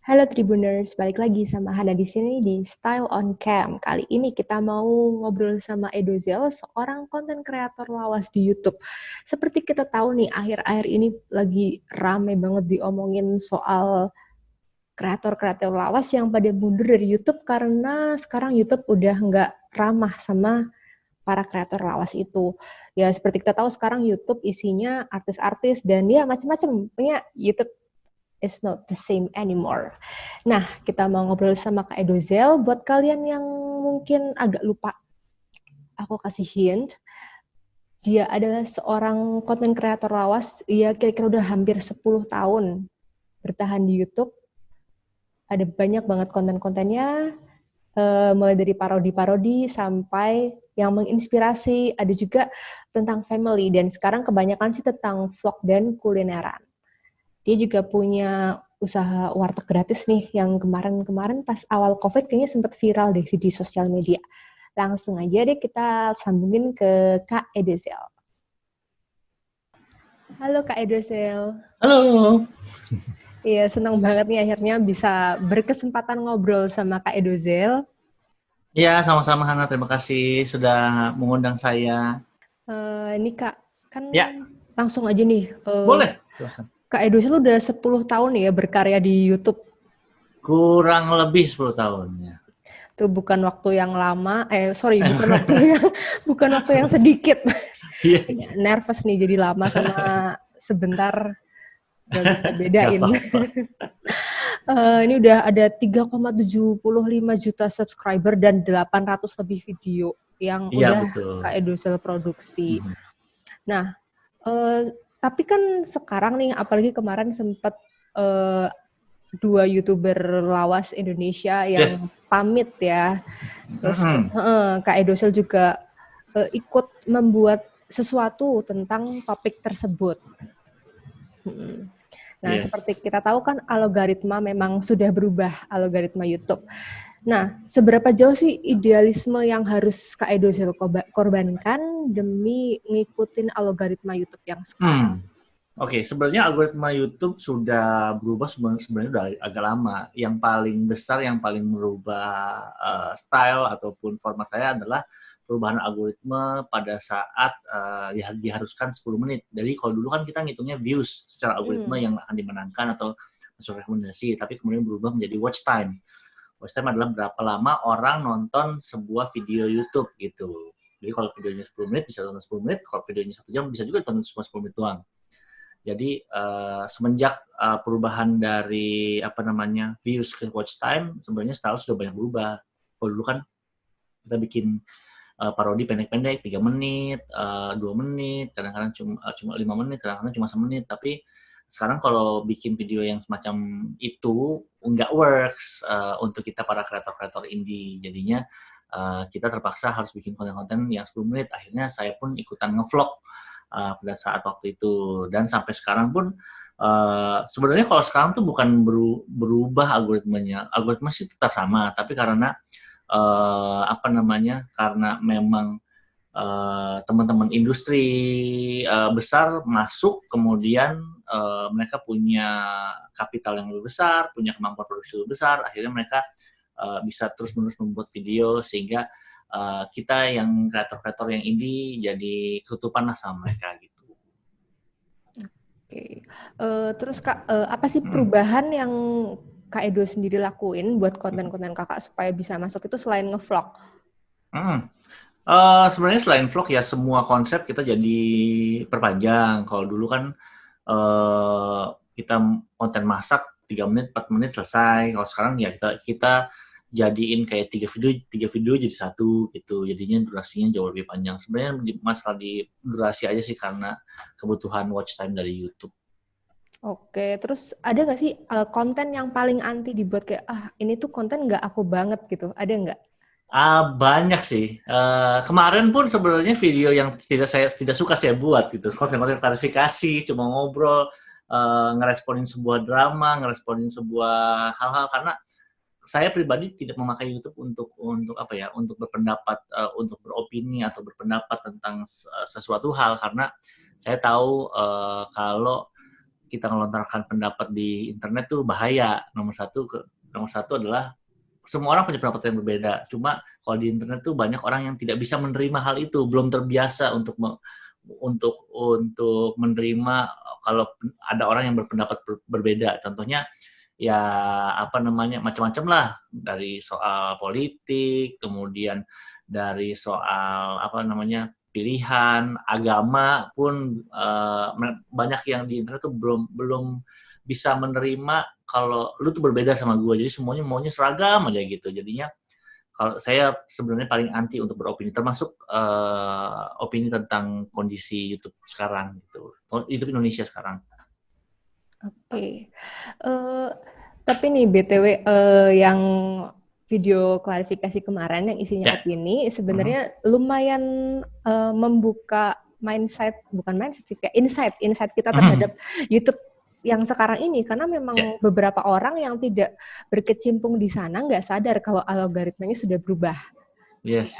Halo Tribuners, balik lagi sama Hana di sini di Style on Cam. Kali ini kita mau ngobrol sama Edozel, seorang konten kreator lawas di YouTube. Seperti kita tahu nih, akhir-akhir ini lagi rame banget diomongin soal kreator-kreator lawas yang pada mundur dari YouTube karena sekarang YouTube udah nggak ramah sama para kreator lawas itu. Ya seperti kita tahu sekarang YouTube isinya artis-artis dan ya macam-macam. Punya YouTube is not the same anymore. Nah, kita mau ngobrol sama Kak Edozel. Buat kalian yang mungkin agak lupa, aku kasih hint. Dia adalah seorang konten kreator lawas. Ia kira-kira udah hampir 10 tahun bertahan di YouTube. Ada banyak banget konten-kontennya, mulai dari parodi-parodi sampai yang menginspirasi. Ada juga tentang family, dan sekarang kebanyakan sih tentang vlog dan kulineran. Dia juga punya usaha warteg gratis nih, yang kemarin-kemarin pas awal COVID kayaknya sempat viral deh di sosial media. Langsung aja deh kita sambungin ke Kak Edozel. Halo Kak Edozel. Halo. Iya, senang banget nih akhirnya bisa berkesempatan ngobrol sama Kak Edozel. Ya, sama-sama Hana. Terima kasih sudah mengundang saya. Ini Kak, kan Ya, langsung aja nih. boleh. Silahkan. Kak Edozel udah 10 tahun ya berkarya di YouTube. Kurang lebih 10 tahun ya. Itu bukan waktu yang lama, bukan waktu yang sedikit. Iya. Nervous nih jadi lama sama sebentar, gak bisa Nggak bedain. apa-apa. Ini udah ada 3,75 juta subscriber dan 800 lebih video yang Iya, udah betul. Kak Edozel produksi. Nah, tapi kan sekarang nih, apalagi kemarin sempat 2 YouTuber lawas Indonesia yang Yes. pamit ya. Terus Kak Edozel juga ikut membuat sesuatu tentang topik tersebut. Nah, Yes. seperti kita tahu kan algoritma memang sudah berubah, algoritma YouTube. Nah, seberapa jauh sih idealisme yang harus Kak Edozel korbankan demi ngikutin algoritma YouTube yang sekarang? Oke, sebenarnya algoritma YouTube sudah berubah sebenarnya udah agak lama. Yang paling besar, yang paling merubah style ataupun format saya adalah perubahan algoritma pada saat diharuskan 10 menit. Jadi kalau dulu kan kita ngitungnya views secara algoritma yang akan dimenangkan atau masuk rekomendasi, tapi kemudian berubah menjadi watch time. Watch time adalah berapa lama orang nonton sebuah video YouTube gitu. Jadi kalau videonya 10 menit bisa tonton 10 menit, kalau videonya 1 jam bisa juga tonton cuma 10 menit doang. Jadi semenjak perubahan dari views ke watch time, sebenarnya style sudah banyak berubah. Kalau dulu kan kita bikin parodi pendek-pendek 3 menit, 2 menit, kadang-kadang cuma 5 menit, kadang-kadang cuma 1 menit. Tapi sekarang kalau bikin video yang semacam itu nggak works untuk kita para kreator-kreator indie. Jadinya kita terpaksa harus bikin konten-konten yang 10 menit. Akhirnya saya pun ikutan ngevlog pada saat waktu itu, dan sampai sekarang pun sebenarnya kalau sekarang tuh bukan berubah algoritmanya sih tetap sama, tapi karena karena memang teman-teman industri besar masuk, kemudian mereka punya kapital yang lebih besar, punya kemampuan produksi lebih besar, akhirnya mereka bisa terus-menerus membuat video sehingga kita yang kreator-kreator yang indie jadi ketutupan lah sama mereka gitu. Oke. Terus Kak, apa sih perubahan yang Kak Edo sendiri lakuin buat konten-konten Kakak supaya bisa masuk itu selain ngevlog? Sebenarnya selain vlog ya semua konsep kita jadi perpanjang. Kalau dulu kan kita konten masak 3 menit, 4 menit selesai. Kalau sekarang ya kita jadiin kayak 3 video jadi 1 gitu. Jadinya durasinya jauh lebih panjang. Sebenarnya masalah di durasi aja sih karena kebutuhan watch time dari YouTube. Oke, terus ada nggak sih konten yang paling anti dibuat kayak, ini tuh konten nggak aku banget gitu, ada nggak? Banyak sih. Kemarin pun sebenarnya video yang tidak suka saya buat gitu. Konten-konten klarifikasi, cuma ngobrol, ngeresponin sebuah drama, ngeresponin sebuah hal-hal, karena saya pribadi tidak memakai YouTube untuk berpendapat, untuk beropini atau berpendapat tentang sesuatu hal, karena saya tahu kalau kita melontarkan pendapat di internet tuh bahaya. Nomor satu adalah semua orang punya pendapat yang berbeda. Cuma kalau di internet tuh banyak orang yang tidak bisa menerima hal itu, belum terbiasa untuk menerima kalau ada orang yang berpendapat berbeda. Contohnya ya macam-macam lah, dari soal politik, kemudian dari soal pilihan agama pun banyak yang di internet tuh belum bisa menerima kalau lu tuh berbeda sama gue, jadi semuanya maunya seragam aja gitu. Jadinya kalau saya sebenarnya paling anti untuk beropini, termasuk opini tentang kondisi YouTube sekarang gitu, YouTube Indonesia sekarang. Oke. Tapi nih BTW yang video klarifikasi kemarin yang isinya opini sebenarnya lumayan membuka insight kita terhadap YouTube yang sekarang ini, karena memang beberapa orang yang tidak berkecimpung di sana nggak sadar kalau algoritmanya sudah berubah. Yes.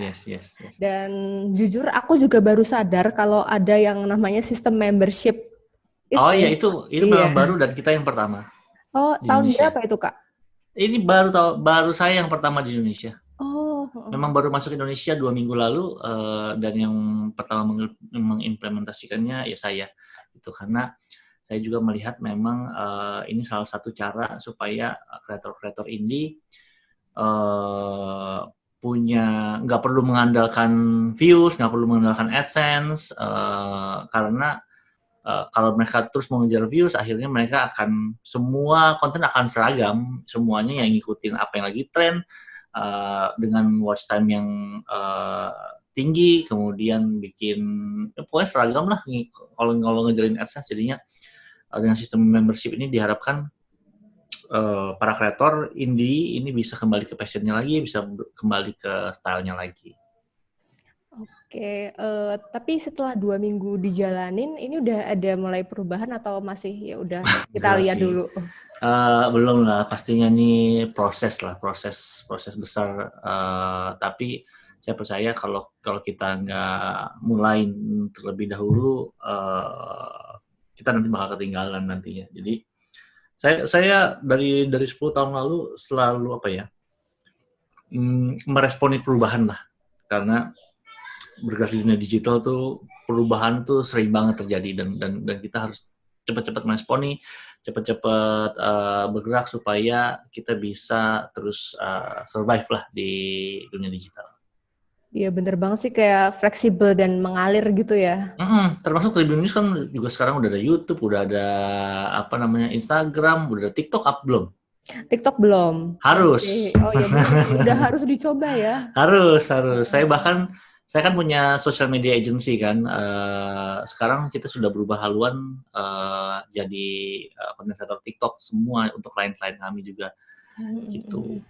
Dan jujur aku juga baru sadar kalau ada yang namanya sistem membership. Itu memang baru dan kita yang pertama. Oh, tahun berapa itu, Kak? Ini baru saya yang pertama di Indonesia. Memang baru masuk Indonesia 2 minggu lalu, dan yang pertama mengimplementasikannya ya saya. Itu karena saya juga melihat memang ini salah satu cara supaya kreator-kreator indie nggak perlu mengandalkan views, nggak perlu mengandalkan AdSense, karena kalau mereka terus mengejar views, akhirnya mereka semua konten akan seragam, semuanya yang ngikutin apa yang lagi tren, dengan watch time yang tinggi, kemudian pokoknya seragam lah kalau ngejarin AdSense. Jadinya dengan sistem membership ini diharapkan para kreator indie ini bisa kembali ke passionnya lagi, bisa kembali ke stylenya lagi. Oke, tapi setelah 2 minggu dijalanin, ini udah ada mulai perubahan atau masih ya udah kita lihat dulu? Belum lah, pastinya nih proses besar. Tapi saya percaya kalau kita nggak mulai terlebih dahulu, kita nanti bakal ketinggalan nantinya. Jadi saya dari 10 tahun lalu selalu meresponi perubahan lah, karena bergerak di dunia digital tuh perubahan tuh sering banget terjadi, dan kita harus cepat-cepat meresponi, cepat-cepat bergerak supaya kita bisa terus survive lah di dunia digital. Iya bener banget sih, kayak fleksibel dan mengalir gitu ya. Termasuk Tribun News kan juga sekarang udah ada YouTube, udah ada Instagram, udah ada TikTok belum? TikTok belum. Harus. Oh iya benar, udah harus dicoba ya. Harus. Saya kan punya social media agency kan. Sekarang kita sudah berubah haluan jadi content creator TikTok semua untuk klien-klien kami juga. Gitu.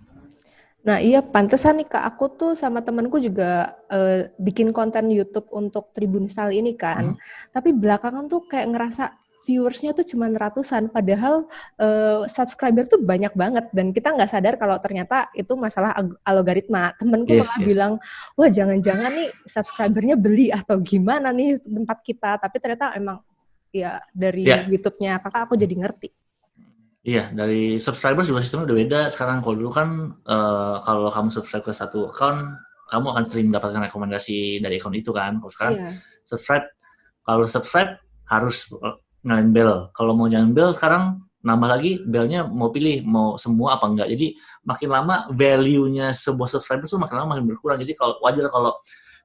Nah iya, pantesan nih Kak, aku tuh sama temanku juga bikin konten YouTube untuk Tribun Style ini kan. Tapi belakangan tuh kayak ngerasa viewersnya tuh cuma ratusan, padahal subscriber tuh banyak banget, dan kita nggak sadar kalau ternyata itu masalah algoritma. Temenku malah bilang, wah jangan-jangan nih subscribernya beli atau gimana nih tempat kita, tapi ternyata emang ya dari YouTube-nya Kakak aku jadi ngerti. Iya, dari subscriber juga sistemnya udah beda sekarang. Kalau dulu kan kalau kamu subscribe ke satu account, kamu akan sering mendapatkan rekomendasi dari account itu kan. Kalau sekarang subscribe harus nyalain bell. Kalau mau nyalain bell sekarang nambah lagi bellnya, mau pilih mau semua apa enggak. Jadi makin lama value-nya sebuah subscriber tuh makin lama makin berkurang. Jadi wajar kalau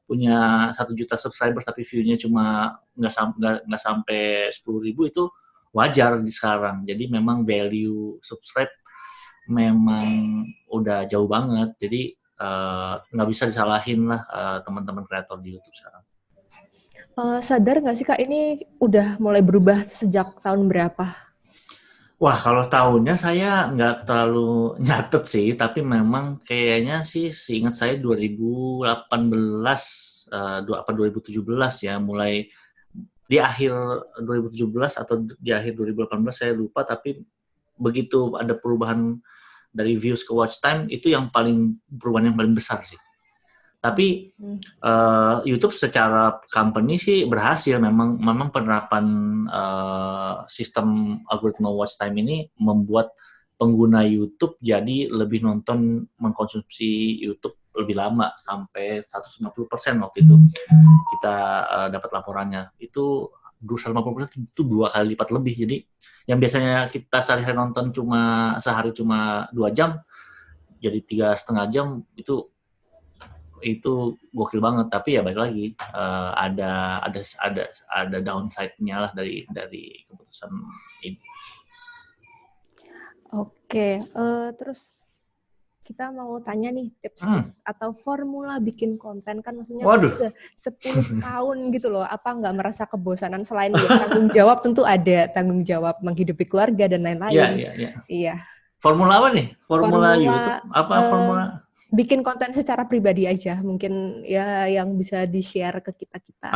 punya 1 juta subscribers tapi view-nya cuma nggak sampai 10.000, itu wajar di sekarang. Jadi memang value subscribe memang udah jauh banget. Jadi nggak bisa disalahin lah teman-teman kreator di YouTube sekarang. Sadar nggak sih Kak, ini udah mulai berubah sejak tahun berapa? Wah, kalau tahunnya saya nggak terlalu nyatet sih, tapi memang kayaknya sih seingat saya 2018 apa 2017 ya, mulai di akhir 2017 atau di akhir 2018 saya lupa, tapi begitu ada perubahan dari views ke watch time, itu perubahan yang paling besar sih. Tapi YouTube secara company sih berhasil. Memang penerapan sistem algoritma watch time ini membuat pengguna YouTube jadi lebih mengkonsumsi YouTube lebih lama, sampai 150% waktu itu kita dapat laporannya. Itu 150% itu 2 kali lipat lebih. Jadi yang biasanya kita sehari-hari nonton sehari cuma 2 jam, jadi 3,5 jam, itu gokil banget. Tapi ya balik lagi, ada downside-nya lah dari keputusan ini. Oke, terus kita mau tanya nih tips atau formula bikin konten, kan maksudnya udah 10 tahun gitu loh, apa nggak merasa kebosanan selain ya, tanggung jawab tentu ada, tanggung jawab menghidupi keluarga dan lain-lain. Iya. Formula apa nih? Formula YouTube? Apa formula? Bikin konten secara pribadi aja, mungkin ya yang bisa di-share ke kita-kita.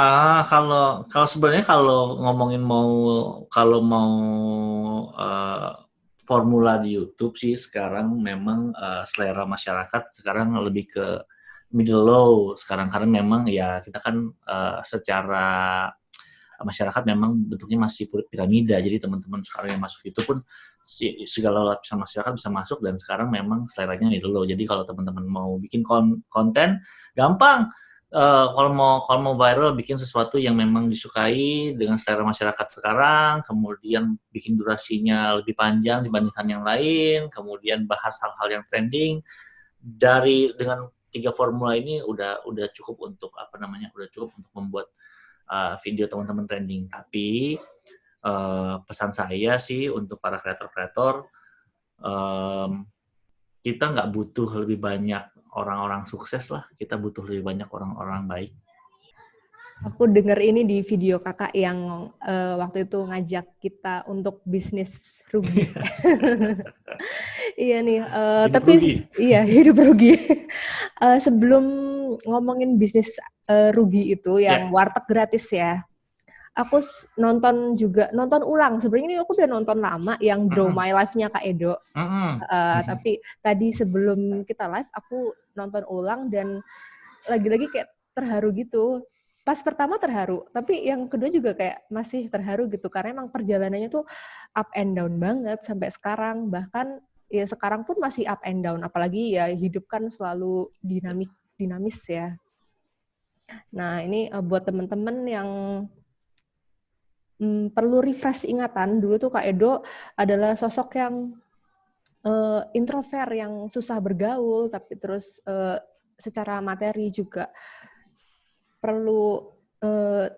Kalau sebenarnya kalau ngomongin kalau mau formula di YouTube sih sekarang memang selera masyarakat sekarang lebih ke middle low sekarang, karena memang ya kita kan secara masyarakat memang bentuknya masih piramida. Jadi teman-teman sekarang yang masuk itu pun segala lapisan masyarakat bisa masuk, dan sekarang memang seleranya middle low. Jadi kalau teman-teman mau bikin konten gampang. Kalau mau viral, bikin sesuatu yang memang disukai dengan selera masyarakat sekarang, kemudian bikin durasinya lebih panjang dibandingkan yang lain, kemudian bahas hal-hal yang trending. Dengan 3 formula ini udah cukup untuk udah cukup untuk membuat video teman-teman trending. Tapi pesan saya sih untuk para kreator-kreator, kita nggak butuh lebih banyak orang-orang sukses lah, kita butuh lebih banyak orang-orang baik. Aku dengar ini di video kakak yang waktu itu ngajak kita untuk bisnis rugi. Iya nih, tapi rugi. Iya, hidup rugi. Sebelum ngomongin bisnis rugi itu yang warteg gratis ya, aku nonton ulang. Sebenarnya ini aku udah nonton lama yang Draw My Life-nya Kak Edo. Tapi tadi sebelum kita live aku nonton ulang dan lagi-lagi kayak terharu gitu. Pas pertama terharu, tapi yang kedua juga kayak masih terharu gitu, karena emang perjalanannya tuh up and down banget sampai sekarang. Bahkan ya sekarang pun masih up and down, apalagi ya hidup kan selalu dinamis ya. Nah ini buat teman-teman yang perlu refresh ingatan, dulu tuh Kak Edo adalah sosok yang introvert, yang susah bergaul, tapi terus secara materi juga perlu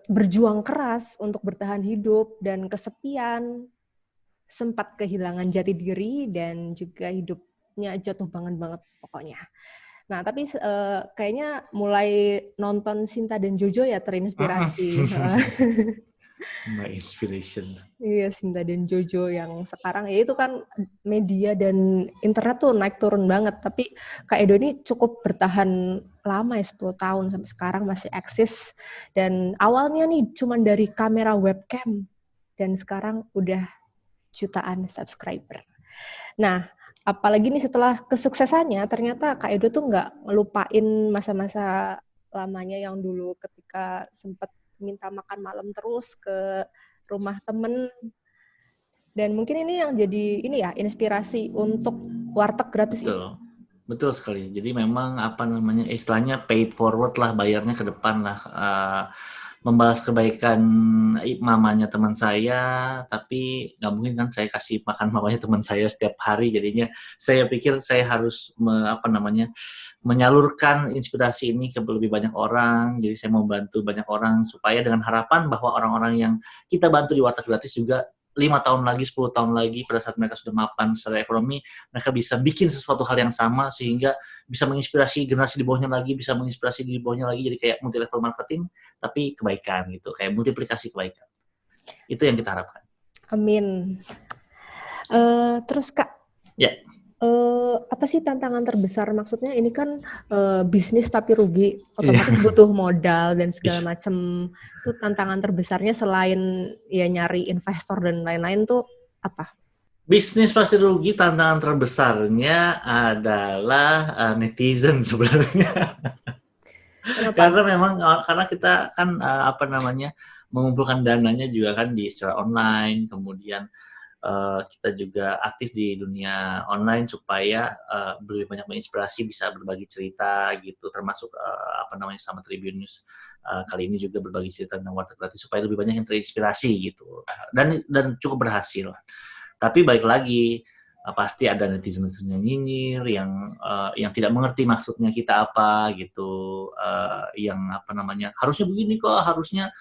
berjuang keras untuk bertahan hidup, dan kesepian, sempat kehilangan jati diri, dan juga hidupnya jatuh banget pokoknya. Nah, tapi kayaknya mulai nonton Sinta dan Jojo ya terinspirasi. My inspiration. Iya, Sinta dan Jojo yang sekarang ya itu kan media dan internet tuh naik turun banget, tapi Kak Edo ini cukup bertahan lama ya, 10 tahun sampai sekarang masih eksis, dan awalnya nih cuma dari kamera webcam dan sekarang udah jutaan subscriber. Nah, apalagi nih setelah kesuksesannya, ternyata Kak Edo tuh nggak ngelupain masa-masa lamanya yang dulu ketika sempat minta makan malam terus ke rumah temen. Dan mungkin ini yang jadi inspirasi untuk warteg gratis itu. Betul sekali. Jadi memang istilahnya paid forward lah, bayarnya ke depan lah. Membalas kebaikan mamanya teman saya, tapi nggak mungkin kan saya kasih makan mamanya teman saya setiap hari. Jadinya saya pikir saya harus menyalurkan inspirasi ini ke lebih banyak orang. Jadi saya mau bantu banyak orang, supaya dengan harapan bahwa orang-orang yang kita bantu di warteg gratis juga 5 tahun lagi, 10 tahun lagi, pada saat mereka sudah mapan secara ekonomi, mereka bisa bikin sesuatu hal yang sama, sehingga bisa menginspirasi generasi di bawahnya lagi, bisa menginspirasi di bawahnya lagi, jadi kayak multi level marketing, tapi kebaikan gitu, kayak multiplikasi kebaikan. Itu yang kita harapkan. Amin. Terus Kak, apa sih tantangan terbesar? Maksudnya ini kan bisnis tapi rugi, otomatis butuh modal dan segala macam. Itu tantangan terbesarnya selain ya nyari investor dan lain-lain tuh apa? Bisnis pasti rugi, tantangan terbesarnya adalah netizen sebenarnya. Kenapa? Karena memang karena kita kan apa namanya mengumpulkan dananya juga kan di secara online, kemudian kita juga aktif di dunia online supaya lebih banyak menginspirasi, bisa berbagi cerita gitu, termasuk apa namanya sama Tribun News kali ini juga berbagi cerita tentang warteg gratis supaya lebih banyak yang terinspirasi gitu, dan cukup berhasil. Tapi balik lagi pasti ada netizen-netizen yang nyinyir, yang tidak mengerti maksudnya kita apa gitu, yang apa namanya harusnya begini kok, harusnya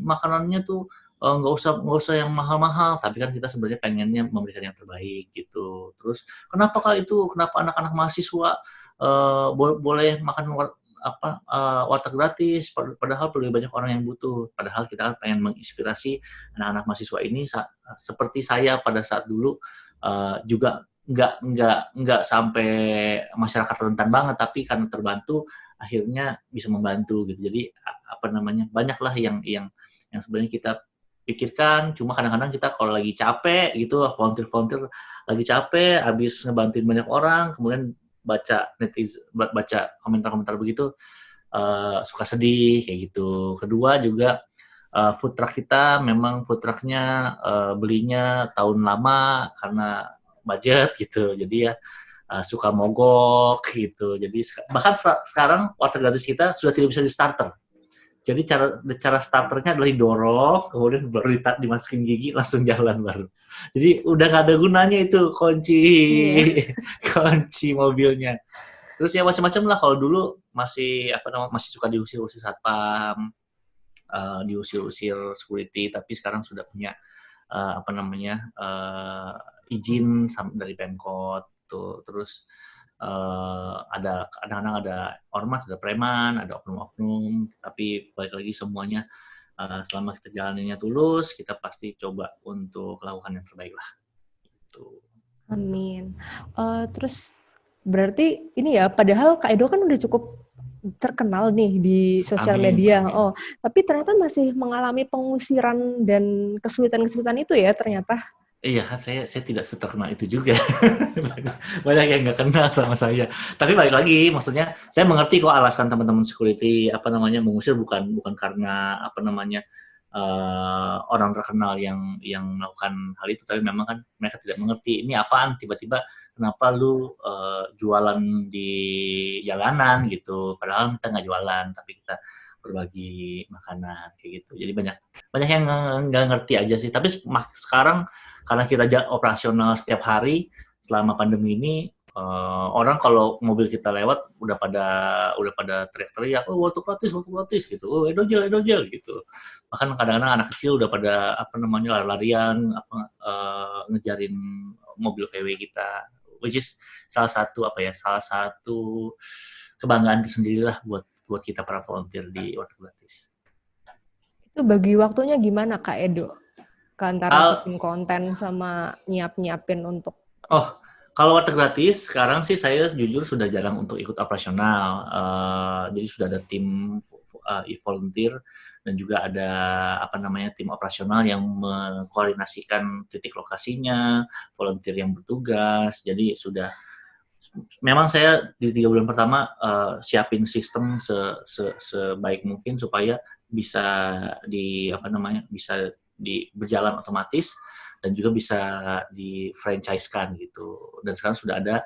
makanannya tuh nggak usah yang mahal-mahal, tapi kan kita sebenarnya pengennya memberikan yang terbaik gitu. Terus kenapa anak-anak mahasiswa boleh makan warteg gratis, padahal lebih banyak orang yang butuh. Padahal kita kan pengen menginspirasi anak-anak mahasiswa ini seperti saya pada saat dulu juga nggak sampai masyarakat rentan banget, tapi karena terbantu akhirnya bisa membantu gitu. Jadi apa namanya banyaklah yang sebenarnya kita pikirkan, cuma kadang-kadang kita kalau lagi capek gitu, volunteer lagi capek, habis ngebantuin banyak orang, kemudian baca komentar-komentar begitu, suka sedih kayak gitu. Kedua juga food truck kita memang food trucknya belinya tahun lama karena budget gitu, jadi ya suka mogok gitu. Jadi bahkan sekarang warteg gratis kita sudah tidak bisa di starter. Jadi cara starternya adalah didorong, kemudian baru dimasukin gigi langsung jalan baru. Jadi udah nggak ada gunanya itu kunci Iya. kunci mobilnya. Terus ya macam-macam lah. Kalau dulu masih suka diusir-usir satpam, diusir-usir security, tapi sekarang sudah punya izin dari Pemkot tuh. Terus ada kadang-kadang ada ormas, ada preman, ada oknum-oknum, tapi balik lagi semuanya selama kita jalaninya tulus, kita pasti coba untuk melakukan yang terbaik lah. Gitu. Amin. Terus berarti ini ya, padahal Kak Edo kan udah cukup terkenal nih di sosial Amin, media. amin. Oh, tapi ternyata masih mengalami pengusiran dan kesulitan-kesulitan itu ya ternyata. Iya kan saya tidak seterkenal itu juga. Banyak yang nggak kenal sama saya. Tapi balik lagi, maksudnya saya mengerti kok alasan teman-teman security mengusir bukan bukan karena orang terkenal yang melakukan hal itu, tapi memang kan mereka tidak mengerti ini apaan, tiba-tiba kenapa lu jualan di jalanan gitu, padahal kita nggak jualan, tapi kita berbagi makanan kayak gitu. Jadi banyak banyak yang nggak ngerti aja sih. Tapi sekarang karena kita operasional setiap hari selama pandemi ini, orang kalau mobil kita lewat udah pada teriak-teriak, oh waktu gratis gitu, oh edojel gitu. Bahkan kadang-kadang anak kecil udah pada lari-larian ngejarin mobil VW kita, which is salah satu kebanggaan tersendiri lah buat kita para volunteer di Warteg Gratis. Itu bagi waktunya gimana Kak Edo? Ke antara Al bikin konten sama nyiapin untuk Oh, kalau warteg gratis sekarang sih saya jujur sudah jarang untuk ikut operasional. Jadi sudah ada tim volunteer dan juga ada tim operasional yang mengkoordinasikan titik lokasinya, volunteer yang bertugas. Jadi memang saya di 3 bulan pertama siapin sistem sebaik mungkin supaya bisa berjalan otomatis dan juga bisa di franchise-kan gitu. Dan sekarang sudah ada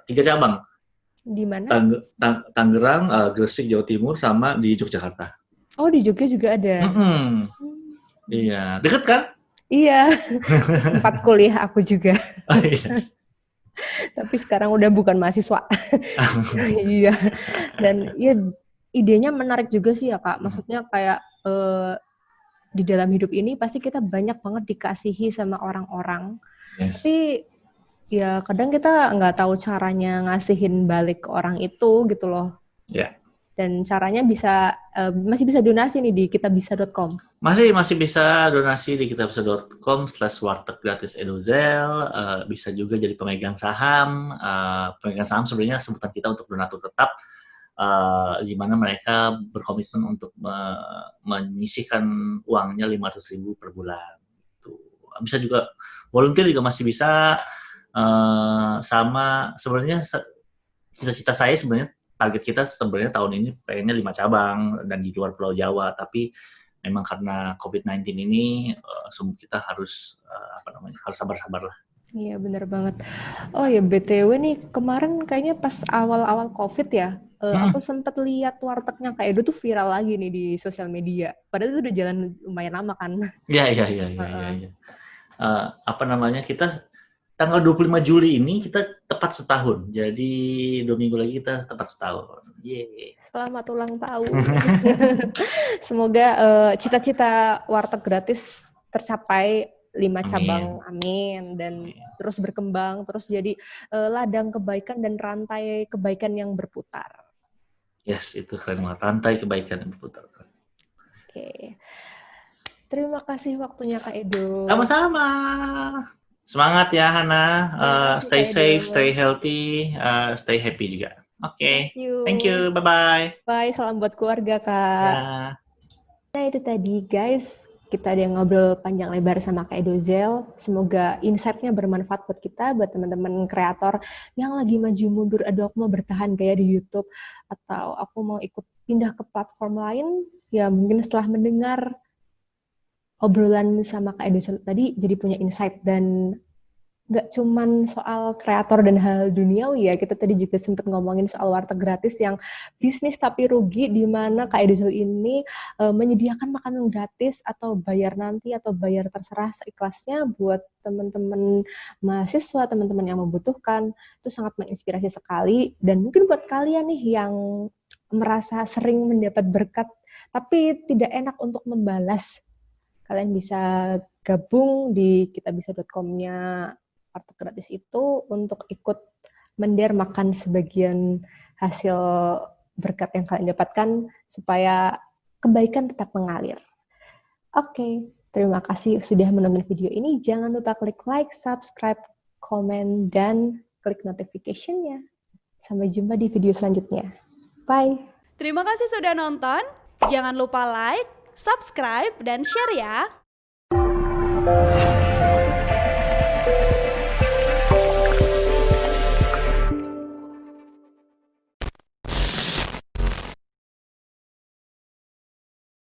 3 cabang. di mana? Tangerang, Gresik, Jawa Timur, sama di Yogyakarta. Oh, di Jogja juga ada. Iya, deket kan? Iya, tempat kuliah aku juga. Oh, iya. Tapi sekarang udah bukan mahasiswa. Iya. Dan ya idenya menarik juga sih ya Kak. Maksudnya kayak di dalam hidup ini pasti kita banyak banget dikasihi sama orang-orang. Yes. Tapi ya kadang kita nggak tahu caranya ngasihin balik ke orang itu gitu loh. Ya. Yeah. Dan caranya masih bisa donasi nih di kitabisa.com. Masih bisa donasi di kitabisa.com/warteg gratis Edozel. Bisa juga jadi pemegang saham. Pemegang saham sebenarnya sebutan kita untuk donatur tetap. Di mana mereka berkomitmen untuk menyisihkan uangnya 500.000 per bulan. Bisa juga volunteer juga masih bisa. Sama sebenarnya cita-cita saya sebenarnya target kita sebenarnya tahun ini pengennya 5 cabang dan di luar Pulau Jawa, tapi memang karena COVID-19 ini semua kita harus harus sabar-sabar lah. Iya, bener banget. Oh ya, BTW nih, kemarin kayaknya pas awal-awal COVID ya, aku sempat lihat wartegnya Kak Edo tuh viral lagi nih di sosial media. Padahal itu udah jalan lumayan lama kan. Iya. Kita tanggal 25 Juli ini kita tepat setahun. Jadi 2 minggu lagi kita tepat setahun. Yeay. Selamat ulang tahun. Semoga cita-cita warteg gratis tercapai 5 cabang, amin. Dan terus berkembang, terus jadi ladang kebaikan dan rantai kebaikan yang berputar. Yes, itu keren banget. Rantai kebaikan yang berputar. Oke. Terima kasih waktunya Kak Edo. Sama-sama. Semangat ya Hana. Stay safe, stay healthy, stay happy juga. Oke. Thank you. Bye-bye. Bye. Salam buat keluarga, Kak. Ya. Nah, itu tadi, guys. Kita ada ngobrol panjang lebar sama Kak Edozel. Semoga insight-nya bermanfaat buat kita, buat teman-teman kreator yang lagi maju mundur. Aduh, aku mau bertahan gaya di YouTube, atau aku mau ikut pindah ke platform lain. Ya, mungkin setelah mendengar obrolan sama Kak Edozel tadi, jadi punya insight. Dan nggak cuman soal kreator dan hal duniawi ya, kita tadi juga sempat ngomongin soal warteg gratis yang bisnis tapi rugi, di mana Kak Edozel ini menyediakan makanan gratis atau bayar nanti atau bayar terserah seikhlasnya buat teman-teman mahasiswa, teman-teman yang membutuhkan. Itu sangat menginspirasi sekali. Dan mungkin buat kalian nih yang merasa sering mendapat berkat tapi tidak enak untuk membalas, kalian bisa gabung di kitabisa.com-nya warteg gratis itu untuk ikut mendermakan sebagian hasil berkat yang kalian dapatkan supaya kebaikan tetap mengalir. Oke, terima kasih sudah menonton video ini. Jangan lupa klik like, subscribe, komen, dan klik notification-nya. Sampai jumpa di video selanjutnya. Bye. Terima kasih sudah nonton. Jangan lupa like, subscribe, dan share ya.